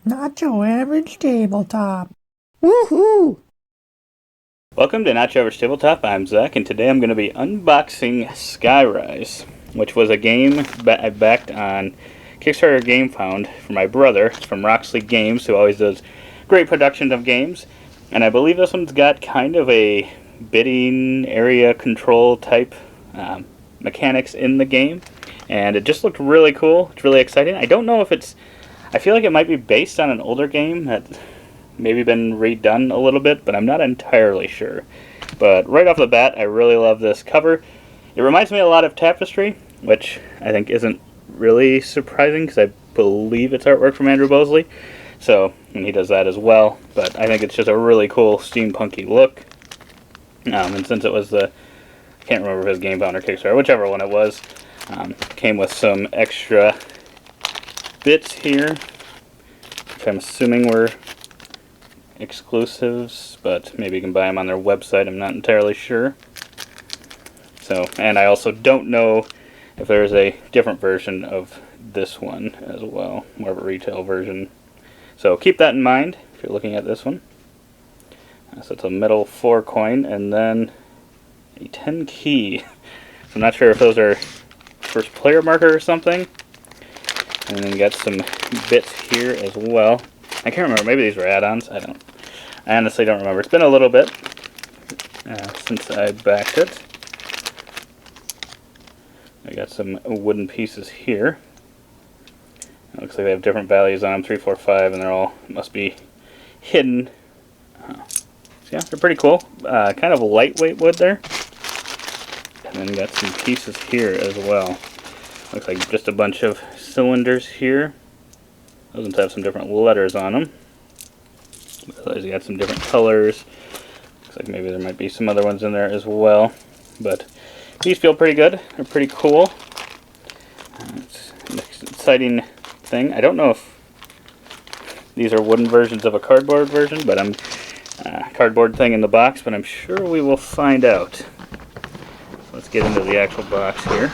Not your average tabletop. Woohoo! Welcome to Not Your Average Tabletop. I'm Zach, and today I'm going to be unboxing Skyrise, which was a game I backed on Kickstarter Game Found for my brother. It's from Roxley Games, who always does great productions of games. And I believe this one's got kind of a bidding area control type mechanics in the game. And it just looked really cool. It's really exciting. I don't know if it's... I feel like it might be based on an older game that maybe been redone a little bit, but I'm not entirely sure. But right off the bat, I really love this cover. It reminds me a lot of Tapestry, which I think isn't really surprising because I believe it's artwork from Andrew Bosley. So, and he does that as well. But I think it's just a really cool steampunky look. And since it was the, I can't remember if it was Game Found or Kickstarter, whichever one it was, came with some extra bits here, which I'm assuming were exclusives, but maybe you can buy them on their website. I'm not entirely sure. So, and I also don't know if there's a different version of this one as well, more of a retail version. So keep that in mind if you're looking at this one. So it's a metal 4 coin and then a 10 key. So I'm not sure if those are first player marker or something. And then got some bits here as well. I can't remember. Maybe these were add-ons. I honestly don't remember. It's been a little bit since I backed it. I got some wooden pieces here. It looks like they have different values on them, 3, 4, 5, and they're all must be hidden. So yeah, they're pretty cool. Kind of lightweight wood there. And then got some pieces here as well. Looks like just a bunch of cylinders here. Those have some different letters on them. Otherwise, you got some different colors. Looks like maybe there might be some other ones in there as well. But these feel pretty good. They're pretty cool. It's an exciting thing. I don't know if these are wooden versions of a cardboard version, but I'm cardboard thing in the box. But I'm sure we will find out. Let's get into the actual box here.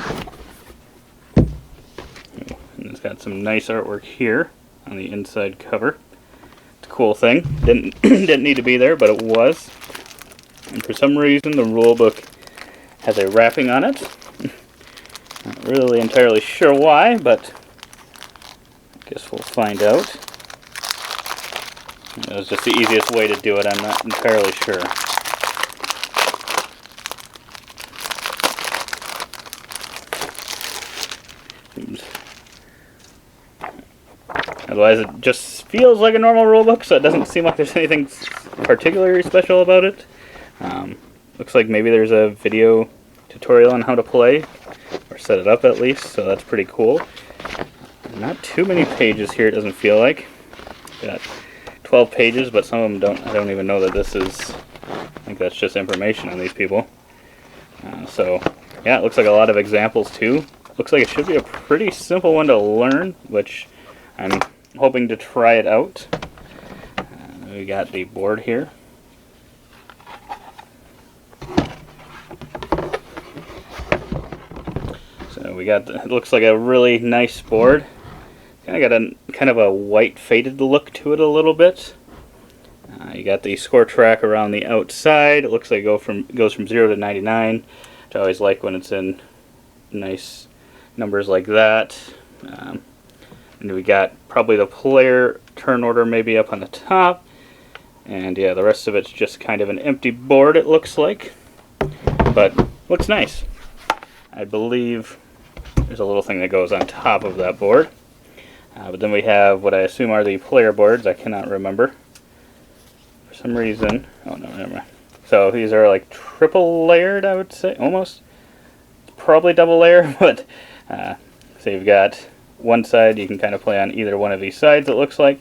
And it's got some nice artwork here on the inside cover. It's a cool thing. Didn't need to be there, but it was. And for some reason, the rule book has a wrapping on it. Not really entirely sure why, but I guess we'll find out. It was just the easiest way to do it. I'm not entirely sure. Otherwise, it just feels like a normal rulebook, so it doesn't seem like there's anything particularly special about it. Looks like maybe there's a video tutorial on how to play, or set it up at least, so that's pretty cool. Not too many pages here, it doesn't feel like. Got 12 pages, but some of them I don't even know that this is, I think that's just information on these people. So, yeah, it looks like a lot of examples too. Looks like it should be a pretty simple one to learn, which I'm hoping to try it out. We got the board here. So we got, it looks like a really nice board. Kind of a white faded look to it a little bit. You got the score track around the outside. It looks like it goes from 0 to 99, which I always like when it's in nice numbers like that. And we got probably the player turn order maybe up on the top. And yeah, the rest of it's just kind of an empty board, it looks like. But looks nice. I believe there's a little thing that goes on top of that board. But then we have what I assume are the player boards. I cannot remember. For some reason. Oh no, never mind. So these are like triple layered, I would say. Almost. Probably double layer, but so you've got one side, you can kind of play on either one of these sides, it looks like,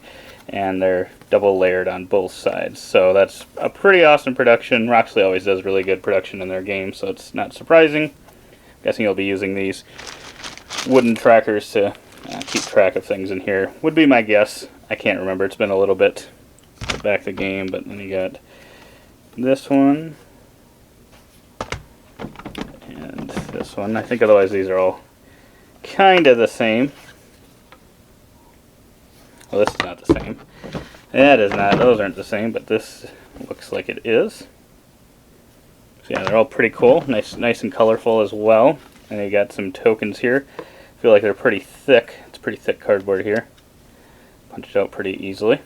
and they're double layered on both sides. So that's a pretty awesome production. Roxley always does really good production in their games, so it's not surprising. I'm guessing you'll be using these wooden trackers to keep track of things in here, would be my guess. I can't remember, it's been a little bit to back the game, but then you got this one, and this one. I think otherwise these are all kind of the same. Well, this is not the same. That is not. Those aren't the same, but this looks like it is. So yeah, they're all pretty cool. Nice and colorful as well. And you got some tokens here. I feel like they're pretty thick. It's pretty thick cardboard here. Punched out pretty easily.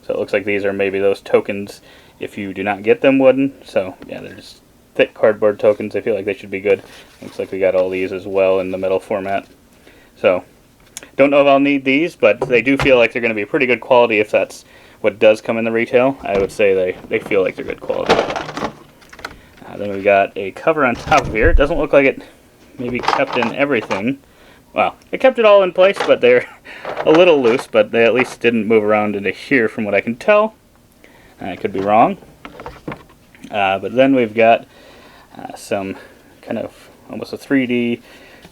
So it looks like these are maybe those tokens if you do not get them wooden. So yeah, they're just thick cardboard tokens. I feel like they should be good. Looks like we got all these as well in the metal format. So don't know if I'll need these, but they do feel like they're going to be pretty good quality if that's what does come in the retail. I would say they feel like they're good quality. Then we got a cover on top of here. It doesn't look like it maybe kept in everything. Well, it kept it all in place, but they're a little loose, but they at least didn't move around into here from what I can tell. I could be wrong. But then we've got some kind of almost a 3D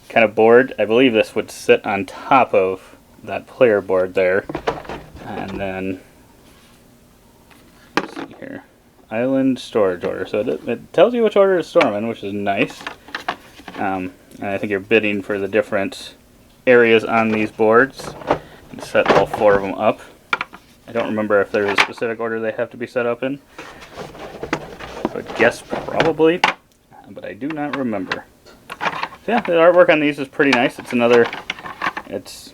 kind of board. I believe this would sit on top of that player board there. And then, let's see here, island storage order. So it tells you which order to store them in, which is nice. And I think you're bidding for the different areas on these boards. You set all 4 of them up. I don't remember if there's a specific order they have to be set up in. I would guess probably, but I do not remember. So yeah, the artwork on these is pretty nice. It's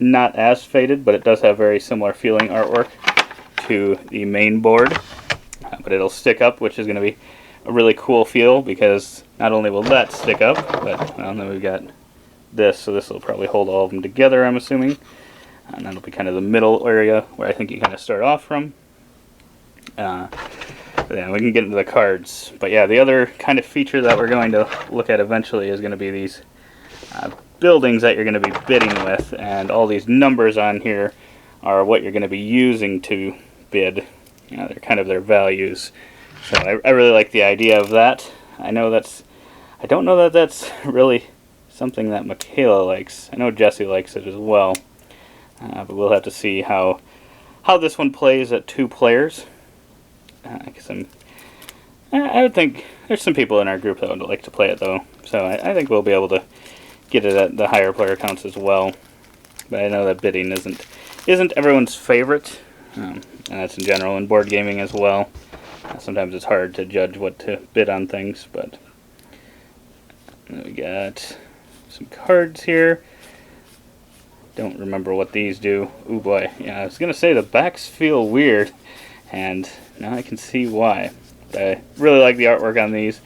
not as faded, but it does have very similar feeling artwork to the main board. But it'll stick up, which is going to be a really cool feel, because not only will that stick up, but well, then we've got this, so this will probably hold all of them together, I'm assuming. And that'll be kind of the middle area where I think you kind of start off from. But yeah, we can get into the cards. But yeah, the other kind of feature that we're going to look at eventually is going to be these buildings that you're going to be bidding with, and all these numbers on here are what you're going to be using to bid. You know, they're kind of their values. So I really like the idea of that. I don't know that that's really something that Michaela likes. I know Jesse likes it as well. But we'll have to see how this one plays at 2 players. Because I would think there's some people in our group that would like to play it though. So I think we'll be able to get it at the higher player counts as well. But I know that bidding isn't everyone's favorite. And that's in general in board gaming as well. Sometimes it's hard to judge what to bid on things, but we got some cards here. Don't remember what these do. Oh boy, yeah, I was gonna say the backs feel weird, and now I can see why. I really like the artwork on these.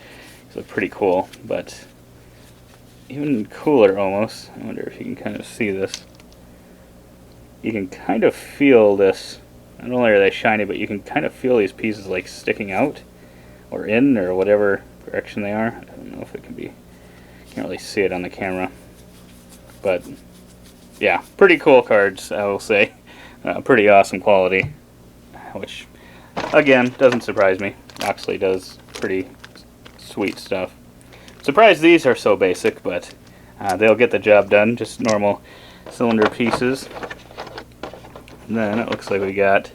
These look pretty cool, but even cooler almost. I wonder if you can kind of see this. You can kind of feel this. Not only are they shiny, but you can kind of feel these pieces like sticking out or in or whatever direction they are. I don't know if it can be, can't really see it on the camera. But yeah, pretty cool cards, I will say. Pretty awesome quality, which again doesn't surprise me. Roxley does pretty sweet stuff. Surprised these are so basic, but they'll get the job done. Just normal cylinder pieces. And then it looks like we got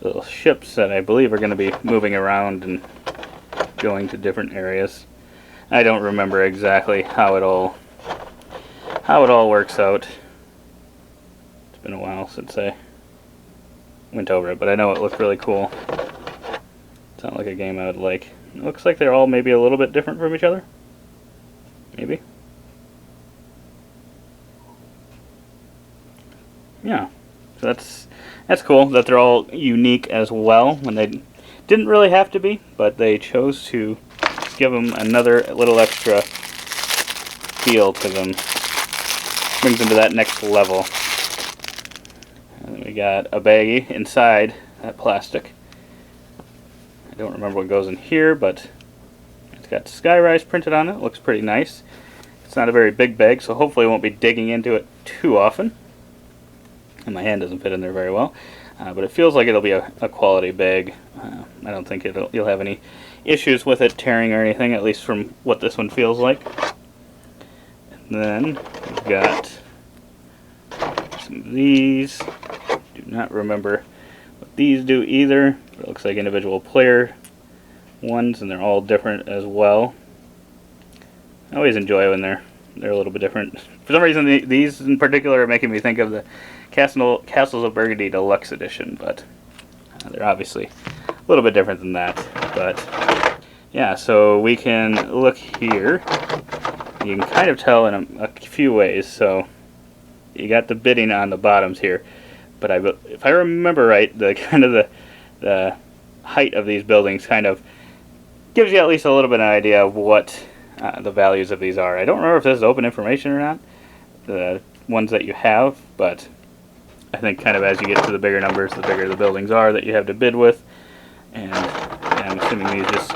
little ships that I believe are going to be moving around and going to different areas. I don't remember exactly how it all works out. It's been a while since I went over it, but I know it looked really cool. It's not like a game I would like. It looks like they're all maybe a little bit different from each other. Maybe. Yeah. So that's cool that they're all unique as well, when they didn't really have to be, but they chose to give them another little extra feel to them. Brings them to that next level. And then we got a baggie inside that plastic. I don't remember what goes in here, but it's got Skyrise printed on it. Looks pretty nice. It's not a very big bag, so hopefully I won't be digging into it too often. And my hand doesn't fit in there very well, but it feels like it'll be a quality bag. I don't think you'll have any issues with it tearing or anything, at least from what this one feels like. And then we've got some of these. Do not remember what these do either, but it looks like individual player ones, and they're all different as well. I always enjoy when they're they're a little bit different. For some reason, these in particular are making me think of the Castles of Burgundy Deluxe Edition, but they're obviously a little bit different than that. But yeah, so we can look here. You can kind of tell in a few ways. So you got the bidding on the bottoms here, but if I remember right, the height of these buildings kind of gives you at least a little bit of an idea of what the values of these are. I don't remember if this is open information or not, the ones that you have, but I think kind of as you get to the bigger numbers, the bigger the buildings are that you have to bid with. And I'm assuming these just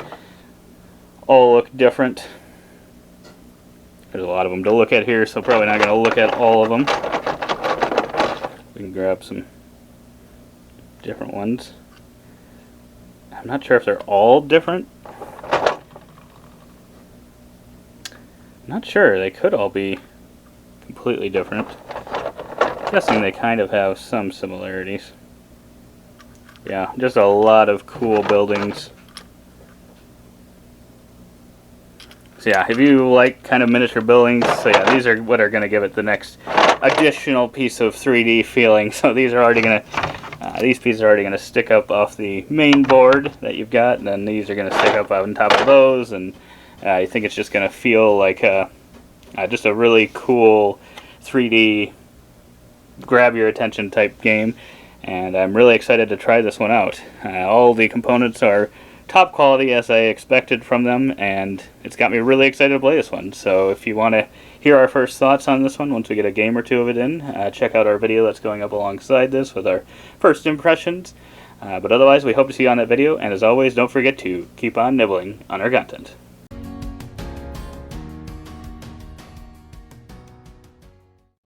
all look different. There's a lot of them to look at here, so probably not going to look at all of them. We can grab some different ones. I'm not sure if they're all different. I'm not sure. They could all be completely different. I'm guessing they kind of have some similarities. Yeah, just a lot of cool buildings. So yeah, if you like kind of miniature buildings, so yeah, these are what are going to give it the next additional piece of 3D feeling. So these are already going to, these pieces are already going to stick up off the main board that you've got, and then these are going to stick up on top of those, and I think it's just going to feel like just a really cool 3D grab your attention type game, and I'm really excited to try this one out. All the components are top quality as I expected from them, and it's got me really excited to play this one. So if you want to hear our first thoughts on this one once we get a game or two of it in, check out our video that's going up alongside this with our first impressions. But otherwise, we hope to see you on that video, and as always, don't forget to keep on nibbling on our content.